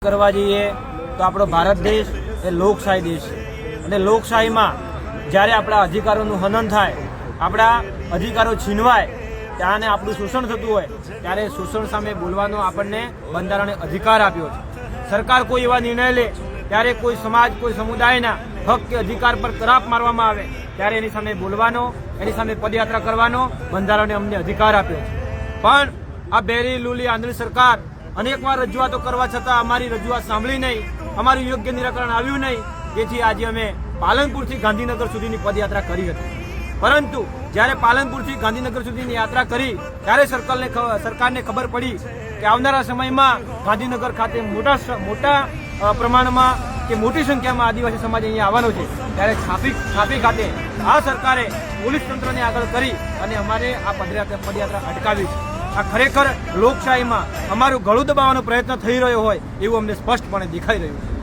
કરવા જઈએ તો આપણો ભારત દેશ એ લોકશાહી દેશ છે અને લોકશાહીમાં જ્યારે આપણા અધિકારોનું હનન થાય, આપણા અધિકારો છીનવાય, ત્યાંને આપણું શોષણ થતું હોય ત્યારે શોષણ સામે બોલવાનો આપણને બંધારણે અધિકાર આપ્યો છે. સરકાર કોઈ એવા નિર્ણય લે ત્યારે કોઈ સમાજ, કોઈ સમુદાયના હક કે અધિકાર પર તરાપ મારવામાં આવે ત્યારે એની સામે બોલવાનો, એની સામે પદયાત્રા કરવાનો બંધારણે અમને અધિકાર આપ્યો છે. પણ આ બેરી લૂલી આંધળી સરકાર અનેકવાર રજૂઆતો કરવા છતાં અમારી રજૂઆત સાંભળી નહીં, અમારું યોગ્ય નિરાકરણ આવ્યું નહીં. જેથી આજે અમે પાલનપુરથી ગાંધીનગર સુધીની પદયાત્રા કરી હતી. પરંતુ જ્યારે પાલનપુરથી ગાંધીનગર સુધીની યાત્રા કરી ત્યારે સરકારને ખબર પડી કે આવનારા સમયમાં ગાંધીનગર ખાતે મોટા પ્રમાણમાં કે મોટી સંખ્યામાં આદિવાસી સમાજ અહીંયા આવવાનો છે. ત્યારે છાપી ખાતે આ સરકારે પોલીસ તંત્રને આગળ કરી અને અમારે આ પદયાત્રા અટકાવી છે. આ ખરેખર લોકશાહીમાં અમારું ગળું દબાવવાનો પ્રયત્ન થઈ રહ્યો હોય એવું અમને સ્પષ્ટપણે દેખાઈ રહ્યું છે.